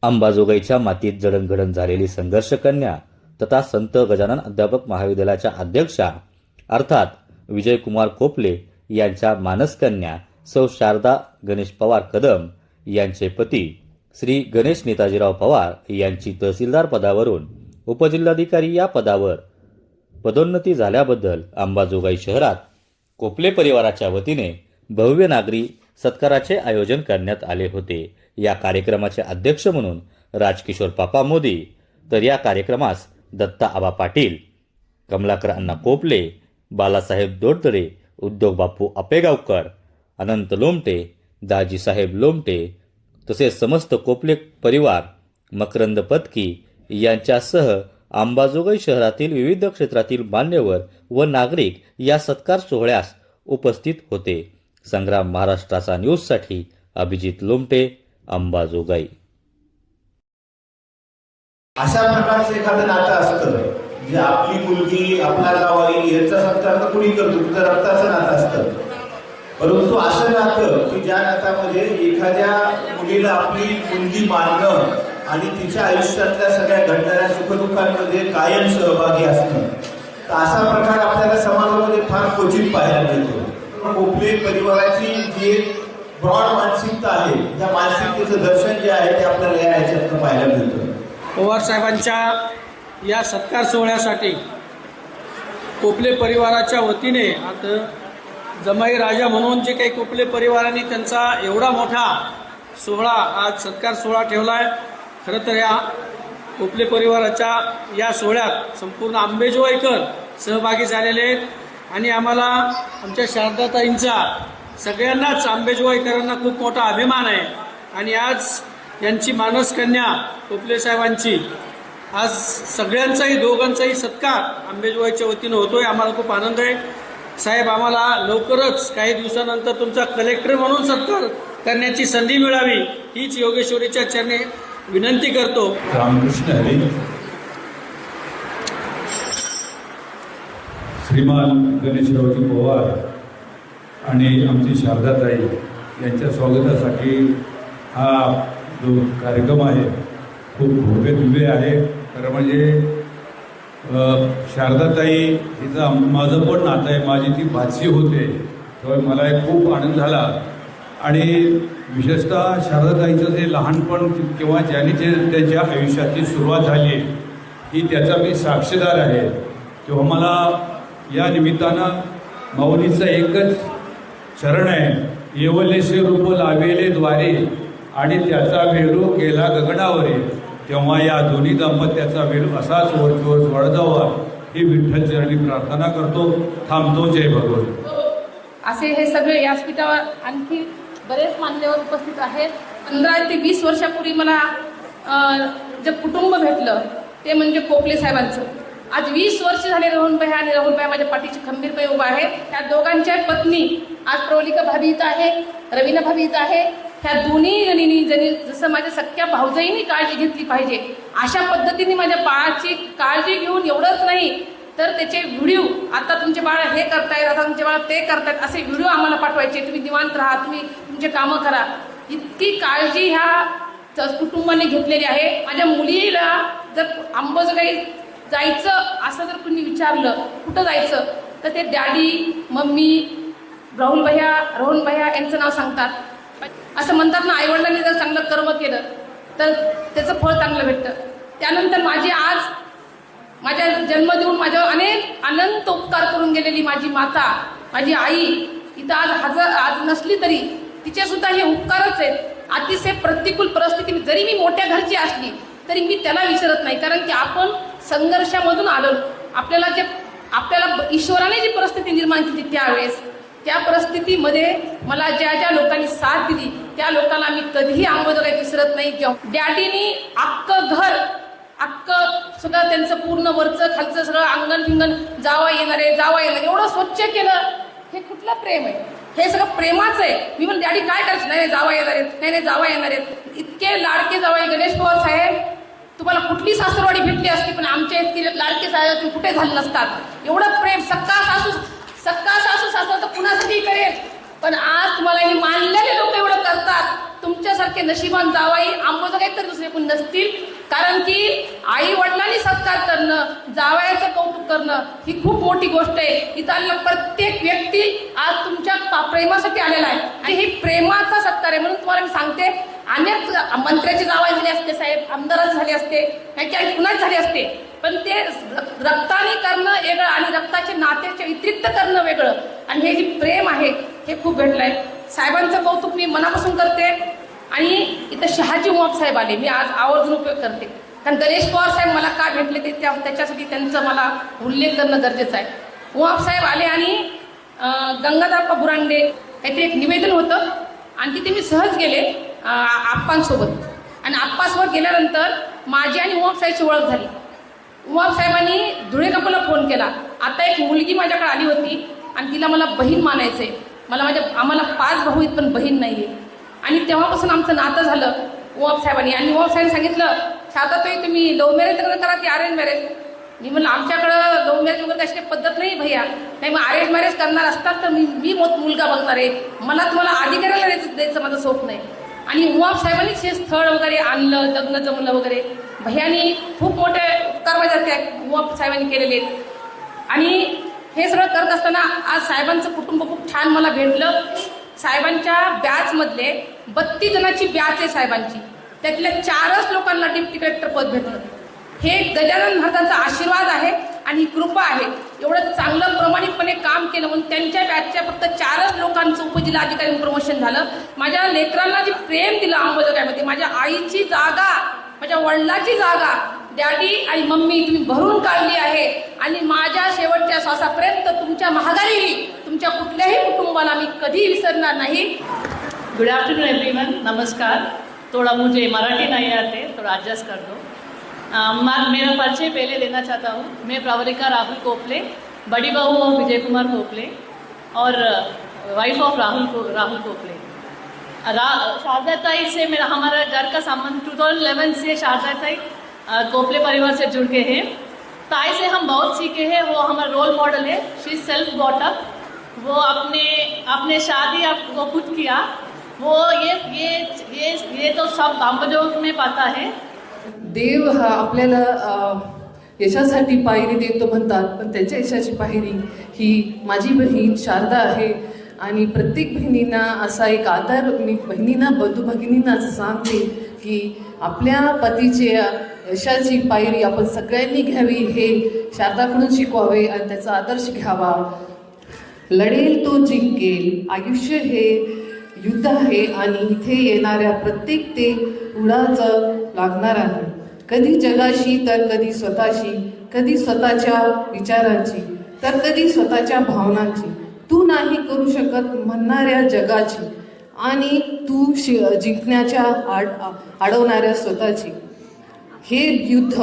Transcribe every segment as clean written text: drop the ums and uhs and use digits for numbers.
अंबाजोगाईच्या मातीत जडणघडण झालेली संघर्ष कन्या तथा संत गजानन अध्यापक महाविद्यालयाच्या अध्यक्षा अर्थात विजयकुमार कोपले यांच्या मानसकन्या सौ शारदा गणेश पवार कदम यांचे पती श्री गणेश नेताजीराव पवार यांची तहसीलदार पदावरून उपजिल्हाधिकारी या पदावर पदोन्नती झाल्याबद्दल अंबाजोगाई शहरात कोपले परिवाराच्या वतीने भव्य नागरी सत्काराचे आयोजन करण्यात आले होते। या कार्यक्रमाचे अध्यक्ष म्हणून राजकिशोर पापा मोदी, तर या कार्यक्रमास दत्ता आबा पाटील, कमलाकर अण्णा कोपले, बालासाहेब दोडतडे, उद्योग बापू आपेगावकर, अनंत लोमटे, दाजीसाहेब लोमटे तसेच समस्त कोपले परिवार, मकरंद पत्की यांच्यासह अंबाजोगाई शहरातील विविध क्षेत्रातील मान्यवर व नागरिक या सत्कार सोहळ्यास उपस्थित होते। संग्राम महाराष्ट्राचा न्यूजसाठी अभिजित लोमटे, अंबाजोगाई। अशा प्रकारचं एखादं नातं असतं जे आपली मुलगी, आपला जावई याचा सत्कार तर कुणी करतो, तर रक्ताचं नातं असतं। परंतु असं नातं की ज्या नात्यामध्ये एखाद्या मुलीला आपली मुलगी मानणं आणि तिच्या आयुष्यातल्या सगळ्या घडणाऱ्या सुखदुःखांमध्ये कायम सहभागी असणं, तर असा प्रकार आपल्याला समाजामध्ये फार क्वचित पाहायला मिळतो। कोपले परिवाराची जी ब्रॉड मानसिकता आहे, त्या मानसिकतेचं दर्शन जे आहे ते आपल्याला या ह्याच्यातून पाहायला मिळतं। पवार साहेबांच्या या सत्कार सोहळ्यासाठी कोपले परिवाराच्या वतीने आता जमाई राजा म्हणून जे काही कोपले परिवाराने त्यांचा एवढा मोठा सोहळा आज सत्कार सोहळा ठेवला आहे। खरं तर या कोपले परिवाराच्या या सोहळ्यात संपूर्ण अंबाजोगाईकर सहभागी झालेले आहेत आणि आम्हाला आमच्या शारदाताईंचा सगळ्यांनाच अंबाजोगाईकरांना खूप मोठा अभिमान आहे। आणि आज यांची मानसकन्या कोपले साहेबांची आज सगळ्यांचाही दोघांचाही सत्कार अंबाजोगाईच्या वतीनं होतोय। आम्हाला खूप आनंद आहे। साहेब, आम्हाला लवकरच काही दिवसानंतर तुमचा कलेक्टर म्हणून सत्कार करण्याची संधी मिळावी हीच योगेश्वरीच्या चरणी विनंती करतो। रामकृष्ण हरी। श्रीमान गणेशरावजी पवार आणि आमची शारदाताई यांच्या स्वागतासाठी हा जो कार्यक्रम आहे खूप भव्य दिव्य आहे। खरं म्हणजे शारदाताई हिचं माझं पण नातं आहे, माझी ती भाची होते, त्यामुळे मला खूप आनंद झाला। आणि विशेषतः शारदाताईचं जे लहानपण किंवा ज्याने जे त्यांच्या आयुष्याची सुरुवात झाली ही त्याचा मी साक्षीदार आहे। तेव्हा मला या निमित्तानं माऊलीचं एकच चरण आहे, येवलेसे रूप लावेले द्वारे आणि त्याचा वेरू केला गगनावरे, तेव्हा या दोन्ही दाम्पत्याचा वेरू असाच वरचोर वळजावा ही विठ्ठल चरणी प्रार्थना करतो। थांबतो। जय भगवंत। असे हे सगळे व्यासपीठावर आणखी बरेच मान्यवर उपस्थित आहेत। 15 ते 20 वर्षापूर्वी मला जे कुटुंब भेटलं ते म्हणजे कोपले साहेबांचं। आज 20 वर्ष झाले रोहनबाई आणि राहुलबाई माझ्या पाठीशी खंबीरपणे उभा आहेत। त्या दोघांच्या पत्नी आज प्रवलिका भाभी इथं आहे, रवीना भाभी इथं आहे। ह्या दोन्ही जणींनी जसं माझ्या सख्या भाऊजाईंनी काळजी घेतली पाहिजे अशा पद्धतीने माझ्या बाळाची काळजी घेऊन एवढंच नाही तर त्याचे व्हिडिओ, आता तुमचे बाळ हे करतायत, आता तुमचे बाळ ते करतायत, असे व्हिडिओ आम्हाला पाठवायचे। तुम्ही निवांत राहा, तुम्ही तुमचे कामं करा, इतकी काळजी ह्या कुटुंबाने घेतलेली आहे। माझ्या मुलीला जर अंबाजोगाई जायचं असं जर कुणी विचारलं कुठं जायचं तर ते डॅडी, मम्मी, राहुल भैया, रोहन भैया यांचं नाव सांगतात। असं म्हणतात ना, आईवडिलांनी जर चांगलं कर्म केलं तर त्याचं फळ चांगलं भेटतं। त्यानंतर माझी आज माझ्या जन्म देऊन माझ्यावर अनेक अनंत उपकार करून गेलेली माझी माता, माझी आई इथं आज नसली तरी तिचे सुद्धा हे उपकारच आहेत। अतिशय प्रतिकूल परिस्थिती जरी मी मोठ्या घरची असली तरी मी त्याला विसरत नाही, कारण की आपण संघर्षामधून आलो। आपल्याला ईश्वराने जी परिस्थिती निर्माण केली त्यावेळेस त्या परिस्थितीमध्ये मला ज्या ज्या लोकांनी साथ दिली त्या लोकांना मी कधीही अंबाजोगाई विसरत नाही। डॅडीनी अख्खं घर, अख्खं सगळं त्यांचं पूर्ण वरचं खालचं सगळं अंगण फिंगण जावा येणारे एवढं स्वच्छ केलं। हे कुठलं प्रेम आहे? हे सगळं प्रेमाचं आहे। मी म्हणून डॅडी काय करायचं? नाही जावा येणार आहेत, नाही जावा येणार आहेत। इतके लाडके जावई गणेश पवार साहेब, तुम्हाला कुठली सासरवाडी भेटली असती पण आमच्या इतके लाडके साहेब कुठे झाले नसतात। एवढं प्रेम, सक्का सासू सासू तर कुणासाठी करेल, पण आज तुम्हाला हे मानलेले लोक एवढं करतात तुमच्यासारखे नशिबान जावाई आंबोजगाई तर दुसरे कोण नसतील. कारण की आई वडिलांनी सत्कार करणं, जावयाचं कौतुक करणं ही खूप मोठी गोष्ट आहे. इथं आलेला प्रत्येक व्यक्ती आज तुमच्या प्रेमासाठी आलेला आहे आणि ही प्रेमाचा सत्कार आहे. म्हणून तुम्हाला मी सांगते, अनेक मंत्र्याचे जावई झाले असते साहेब, आमदाराचे झाले असते, काही कुणाच झाले असते, पण ते रक्ताने करणं वेगळं आणि रक्ताचे नात्याचे व्यतिरिक्त करणं वेगळं. आणि हे जे प्रेम आहे हे खूप भेटलंय. साहेबांचं कौतुक मी मनापासून करते. आणि इथं शहाजी उमाप साहेब आले, मी आज आवर्जून उपयोग करते. कारण गणेश पवार साहेब मला का भेटले ते त्याच्यासाठी त्यांचा मला उल्लेख करणं गरजेचं आहे. उमाप साहेब आले आणि गंगाधरप्पा बुरांडे काहीतरी एक निवेदन होतं आणि तिथे मी सहज गेले आप्पांसोबत. आणि आप्पासोबत गेल्यानंतर माझी आणि उमाप साहेबची ओळख झाली. उमाप साहेबांनी धुळे काकाला फोन केला. आता एक मुलगी माझ्याकडे आली होती आणि तिला मला बहीण मानायचं आहे. आम्हाला 5 भाऊ आहेत पण बहीण नाही आहे. आणि तेव्हापासून आमचं नातं झालं उमाप साहेबांनी. आणि उमाप साहेबांनी सांगितलं, शारदाताई तुम्ही लव्ह मॅरेज लग्न करा की अरेंज मॅरेज? मी म्हणलं आमच्याकडं लव्ह मॅरेज वगैरे अशी पद्धत नाही भैया. नाही मग अरेंज मॅरेज करणार असतात तर मी मुलगा बघणार आहे, मला तुम्हाला अधिकाऱ्याला द्यायचं माझं स्वप्न आहे. आणि उमाप साहेबांनीच हे स्थळ वगैरे आणलं, लग्न जमलं वगैरे. भैयानी खूप मोठे उपकार माझ्या उमाप साहेबांनी केलेले आहेत. आणि हे सगळं करत असताना आज साहेबांचं कुटुंब खूप छान मला भेटलं. साहेबांच्या बॅचमधले 32 जणांची बॅच आहे साहेबांची, त्यातल्या 4च लोकांना डिप्टी कलेक्टर पद भेटलं. हे गजानन महाराजांचा आशीर्वाद आहे आणि कृपा आहे. एवढं चांगलं प्रामाणिकपणे काम केलं म्हणून त्यांच्या बॅचच्या फक्त 4च लोकांचं उपजिल्हाधिकारी प्रमोशन झालं. माझ्या लेकरांना जे प्रेम दिलं अंबाजोगाईमध्ये, माझ्या आईची जागा, माझ्या वडिलाची जागा डॅडी आणि मम्मी तुम्ही भरून काढली आहे. आणि माझ्या शेवटच्या श्वासापर्यंत तुमच्या महागारी तुमच्या कुठल्याही कुटुंबाला मी कधी विसरणार नाही. गुड आफ्टरनून एवरीवन, नमस्कार. थोड़ा मुझे मराठी नहीं आते, थोड़ा एडजस्ट कर दो. मेरा परिचय पहले देना चाहता हूँ. मैं प्रवरिका राहुल कोपले, बड़ी बहू ऑफ विजय कुमार कोपले और वाइफ ऑफ राहुल कोपले. शारदाताई से हमारा घर का संबंध 2011 से शारदाताई कोपले परिवार से जुड़ के हैं. ताई से हम बहुत सीखे हैं, वो हमारा रोल मॉडल है. शी सेल्फ बॉट अप, वो अपने शादी वो खुद किया. वो ये तो सब अंबाजोगाई में पता है. देव हा आपल्याला यशासाठी पायरी देतो म्हणतात, पण त्याच्या यशाची पायरी ही माझी बहीण शारदा आहे. आणि प्रत्येक बहिणींना असा एक आदर मी बहिणींना बंधू भगिनींना असं सांगते की आपल्या पतीच्या यशाची पायरी आपण सगळ्यांनी घ्यावी, हे शारदाकडून शिकवावे आणि त्याचा आदर्श घ्यावा. लढेल तो जिंकेल, आयुष्य हे युद्ध आहे आणि इथे येणाऱ्या प्रत्येक ते उडाचं लागणार आहे. कधी जगाशी तर कधी स्वतःशी, कधी स्वतःच्या विचारांची तर कधी स्वतःच्या भावनांची. तू नाही करू शकत म्हणणाऱ्या जगाची आणि तू जिंकण्याच्या अडवणाऱ्या स्वतःची. हे युद्ध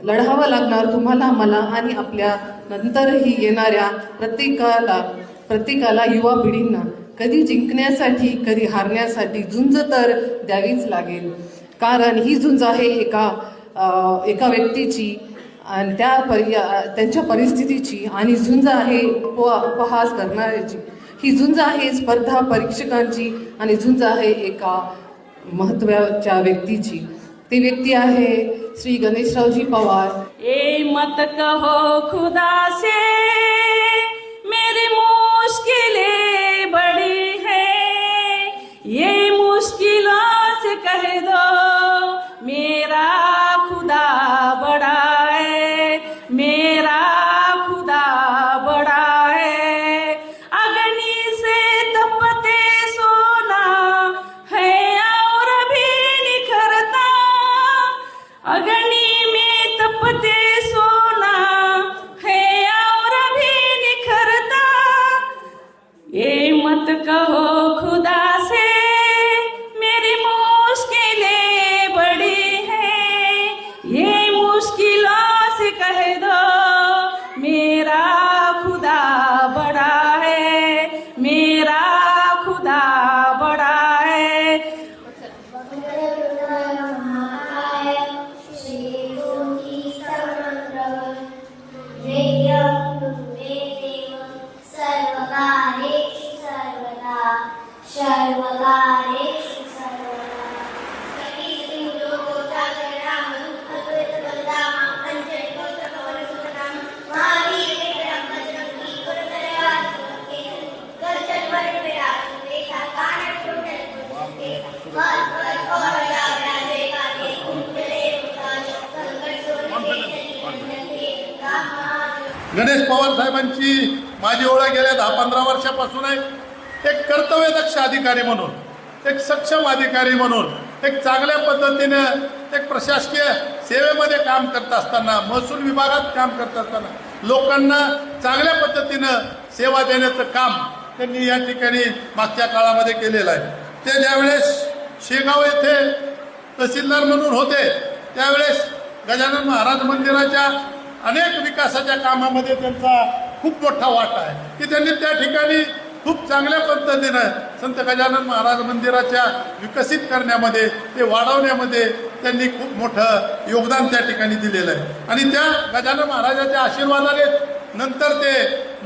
लढावं लागणार तुम्हाला, मला आणि आपल्या नंतरही येणाऱ्या प्रत्येकाला युवा पिढींना. कधी जिंकण्यासाठी कधी हारण्यासाठी झुंज तर द्यावीच लागेल. कारण ही झुंज आहे एका व्यक्तीची आणि त्यांच्या परिस्थितीची, आणि झुंज आहे उपहास करणाऱ्याची. ही झुंज आहे स्पर्धा परीक्षकांची आणि झुंज आहे एका महत्त्वाच्या व्यक्तीची. ती व्यक्ती आहे श्री गणेशरावजी पवार. ए मत कहो खुदा से मेरी मुश्किलें बड़ी है, ये मुश्किलों से कह दो मेरा खुदा बड़ा है, मेरा खुदा बड़ा है. अग्नि से तपते सोना है और भी निखरता, अग्नि में तपते सोना है और भी निखरता. ये मत कहो खुदा से मेरी मुश्किलें बड़ी है, ये मुश्किलों से कह दो मेरा खुदा बड़ा है, मेरा खुदा बड़ा है. श्री गणेश पवार साहेबांची माझी ओळख गेल्या 10-15 वर्षापासून आहे. एक कर्तव्यदक्ष अधिकारी म्हणून, एक सक्षम अधिकारी म्हणून, एक चांगल्या पद्धतीनं एक प्रशासकीय सेवेमध्ये काम करत असताना, महसूल विभागात काम करत असताना लोकांना चांगल्या पद्धतीनं सेवा देण्याचं काम त्यांनी या ठिकाणी मागच्या काळामध्ये केलेलं आहे. ते ज्यावेळेस शेगाव येथे तहसीलदार म्हणून होते त्यावेळेस गजानन महाराज मंदिराच्या अनेक विकासाच्या कामामध्ये त्यांचा खूप मोठा वाटा आहे की त्यांनी त्या ठिकाणी खूप चांगल्या पद्धतीनं संत गजानन महाराज मंदिराच्या विकसित करण्यामध्ये, ते वाढवण्यामध्ये त्यांनी खूप मोठं योगदान त्या ठिकाणी दिलेलं आहे. आणि त्या गजानन महाराजाच्या आशीर्वादाने नंतर ते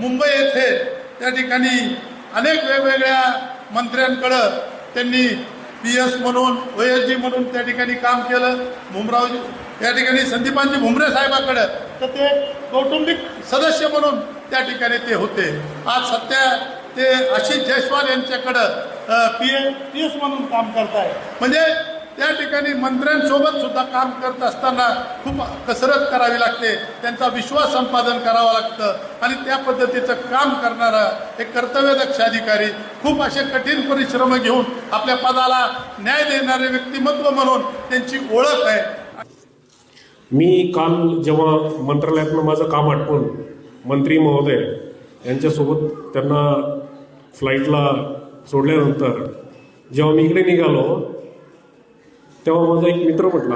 मुंबई येथे त्या ठिकाणी अनेक वेगवेगळ्या मंत्र्यांकडं त्यांनी PS म्हणून, OSG म्हणून त्या ठिकाणी काम केलं. भुमरावजी त्या ठिकाणी संदीपानजी भुमरे साहेबाकडं तर ते कौटुंबिक सदस्य म्हणून त्या ठिकाणी ते होते. आज सध्या ते आशिष जयस्वाल यांच्याकडं PS म्हणून काम करताय. म्हणजे त्या ठिकाणी मंत्र्यांसोबत सुद्धा काम करत असताना खूप कसरत करावी लागते, त्यांचा विश्वास संपादन करावं लागतं आणि त्या पद्धतीचं काम करणारा एक कर्तव्यदक्ष अधिकारी, खूप असे कठीण परिश्रम घेऊन आपल्या पदाला न्याय देणारे व्यक्तिमत्व म्हणून त्यांची ओळख आहे. मी काल जेव्हा मंत्रालयातनं माझं काम आटपून मंत्री महोदय यांच्यासोबत त्यांना फ्लाईटला सोडल्यानंतर जेव्हा मी इकडे निघालो तेव्हा माझा एक मित्र म्हटला,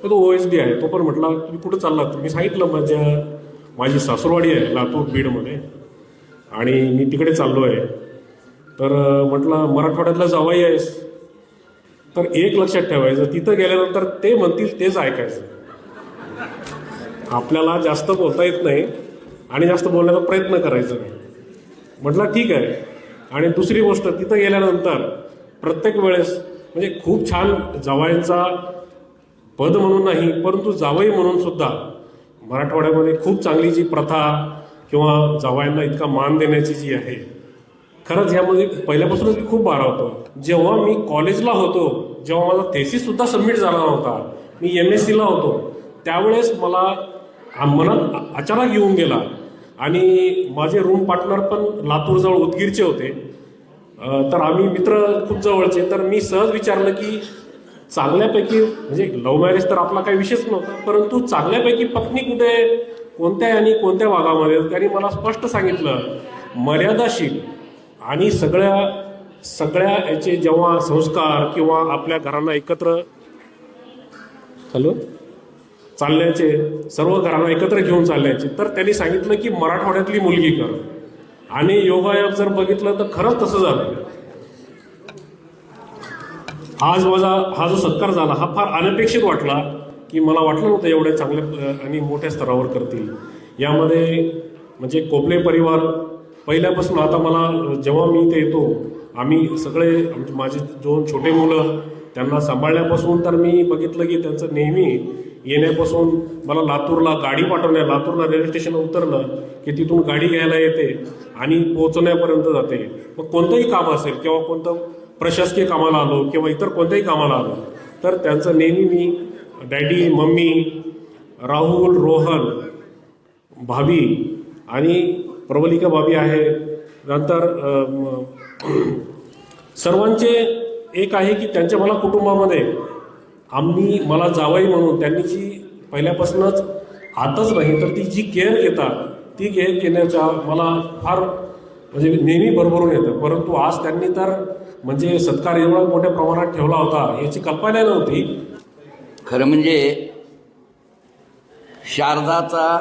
तो OSD आहे, तो पण म्हटला तुम्ही कुठं चाललात? मी सांगितलं माझी सासूरवाडी आहे लातूर बीडमध्ये आणि मी तिकडे चाललो आहे. तर म्हटलं मराठवाड्यातला जावाई आहेस तर एक लक्षात ठेवायचं, तिथं गेल्यानंतर ते म्हणतील तेच ऐकायचं. आपल्याला जास्त बोलता येत नाही आणि जास्त बोलण्याचा प्रयत्न करायचा नाही. म्हटलं ठीक आहे. आणि दुसरी गोष्ट, तिथं गेल्यानंतर प्रत्येक वेळेस म्हणजे खूप छान जावयांचा पद म्हणून नाही परंतु जावई म्हणून सुद्धा मराठवाड्यामध्ये खूप चांगली जी प्रथा किंवा जावयांना इतका मान देण्याची जी आहे, खरंच ह्यामध्ये पहिल्यापासूनच मी खूप बारावतो. जेव्हा मी कॉलेजला होतो, जेव्हा माझा थेसिससुद्धा सबमिट झाला नव्हता, मी MSc ला होतो, त्यावेळेस मला मनात अचानक येऊन गेला आणि माझे रूम पार्टनर पण लातूरजवळ उदगीरचे होते. तर आम्ही मित्र खूप जवळचे. तर मी सहज विचारलं की चांगल्यापैकी म्हणजे लव्ह मॅरेज तर आपला काही विषयच नव्हता, परंतु चांगल्यापैकी पत्नी कुठे, कोणत्या आणि कोणत्या भागामध्ये? त्यांनी मला स्पष्ट सांगितलं मर्यादाशील आणि सगळ्या याचे जेव्हा संस्कार किंवा आपल्या घरांना एकत्र चालण्याचे, सर्व घरांना एकत्र घेऊन चालण्याचे, तर त्यांनी सांगितलं की मराठवाड्यातली मुलगी कर. आणि योगायोग जर बघितलं तर खरंच तसं झालं. आज माझा हा जो सत्कार झाला हा फार अनपेक्षित वाटला की मला वाटलं नव्हतं एवढ्या चांगल्या आणि मोठ्या स्तरावर करतील. यामध्ये म्हणजे कोपले परिवार पहिल्यापासून, आता मला जेव्हा मी इथे येतो, आम्ही सगळे माझे 2 छोटे मुलं त्यांना सांभाळण्यापासून तर मी बघितलं की त्यांचं नेहमी येण्यापासून मला लातूरला गाडी पाठवण्या, लातूरला रेल्वे स्टेशनला उतरलं की तिथून गाडी घ्यायला येते आणि पोहोचण्यापर्यंत जाते. मग कोणतंही काम असेल किंवा कोणतं प्रशासकीय कामाला आलो किंवा इतर कोणत्याही कामाला आलो तर त्यांचं नेहमी मी डॅडी, मम्मी, राहुल, रोहन, भाभी आणि प्रबलिका भाभी आहे, नंतर सर्वांचे एक आहे की त्यांच्या मला कुटुंबामध्ये मला जावई म्हणून त्यांनी जी पहिल्यापासूनच आताच नाही तर ती जी केअर घेतात ती केअर घेण्याच्या मला फार म्हणजे नेहमी भरभरून येतं. परंतु आज त्यांनी तर म्हणजे सत्कार एवढा मोठ्या प्रमाणात ठेवला होता याची कल्पना नव्हती. खरं म्हणजे शारदाचा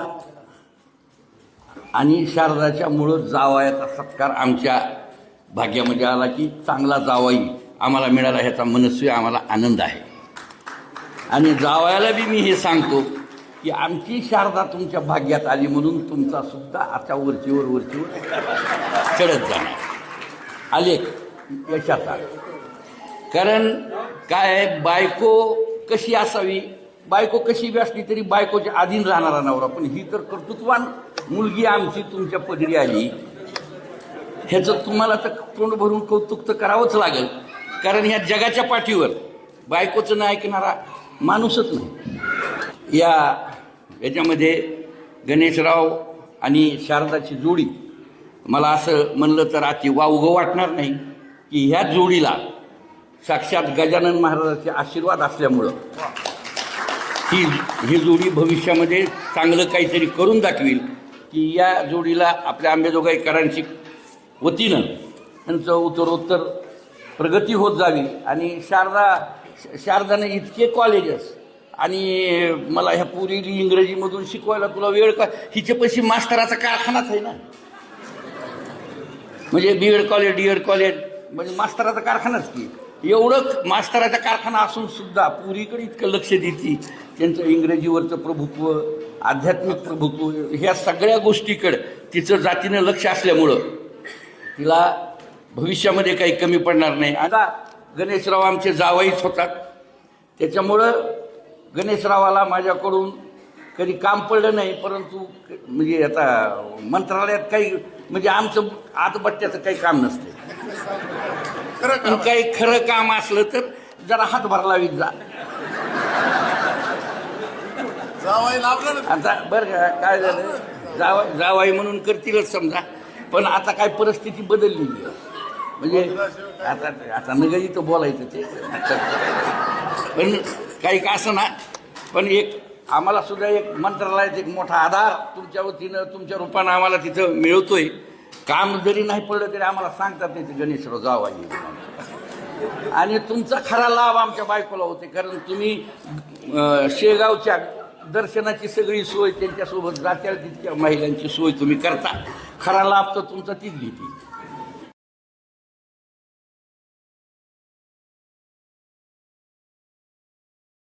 आणि शारदाच्या मुळं जावयाचा सत्कार आमच्या भाग्यामध्ये आला की चांगला जावाई आम्हाला मिळाला, ह्याचा मनस्वी आम्हाला आनंद आहे. आणि जावयाला बी मी हे सांगतो की आमची शारदा तुमच्या भाग्यात आली म्हणून तुमचा सुद्धा आता वरचीवर चढत जाणार आलेख यशाचा. कारण काय, बायको कशी असावी, बायको कशी बी असली तरी बायकोच्या अधीन राहणारा नवरा, पण ही तर कर्तृत्वान मुलगी आमची तुमच्या पदरी आली, ह्याचं तुम्हाला तर तोंड भरून कौतुक तर करावंच लागेल. कारण ह्या जगाच्या पाठीवर बायकोचं नाही ऐकणारा माणूसच नाही. याच्यामध्ये गणेशराव आणि शारदाची जोडी, मला असं म्हणलं तर अति वावगं वाटणार नाही की ह्या जोडीला साक्षात गजानन महाराजांचे आशीर्वाद असल्यामुळं ही जोडी भविष्यामध्ये चांगलं काहीतरी करून दाखवेल, की या जोडीला आपल्या अंबेजोगाईकरांची वतीनं त्यांचं उत्तरोत्तर प्रगती होत जावी. आणि शारदाने इतके कॉलेजेस, आणि मला ह्या पुरी इंग्रजीमधून शिकवायला तुला वेळ का, हिच्यापाशी मास्तराचा कारखानाच आहे ना, म्हणजे BEd कॉलेज DEd कॉलेज म्हणजे मास्तराचा कारखानाच की. एवढं मास्तराचा कारखाना असून सुद्धा पुरीकडे इतकं लक्ष देते, त्यांचं इंग्रजीवरचं प्रभुत्व, आध्यात्मिक प्रभुत्व, ह्या सगळ्या गोष्टीकडं तिचं जातीनं लक्ष असल्यामुळं तिला भविष्यामध्ये काही कमी पडणार नाही. आता गणेशराव आमचे जावईच होतात, त्याच्यामुळं गणेशरावाला माझ्याकडून कधी काम पडलं नाही. परंतु म्हणजे आता मंत्रालयात काही म्हणजे आमचं आतबट्ट्याचं काही काम नसते, काही खरं काम असलं तर जरा हातभार लावीत जा. आता बरं का काय झालं, जावाई म्हणून करतीलच समजा, पण आता काय परिस्थिती बदलली म्हणजे आता नगरी तर बोलायचं ते, पण काही का असं ना, पण एक आम्हाला सुद्धा एक मंत्रालयात एक मोठा आधार तुमच्या वतीनं तुमच्या रूपानं आम्हाला तिथं मिळतोय. काम जरी नाही पडलं तरी आम्हाला सांगतात नाही ते गणेशराव जावाई, आणि तुमचा खरा लाभ आमच्या बायकोला होते, कारण तुम्ही शेगावच्या दर्शनाची सगळी सोय त्यांच्यासोबत जात्या तितक्या महिलांची सोय तुम्ही करता. खरा लाभ तर तुमचा तीच घेते.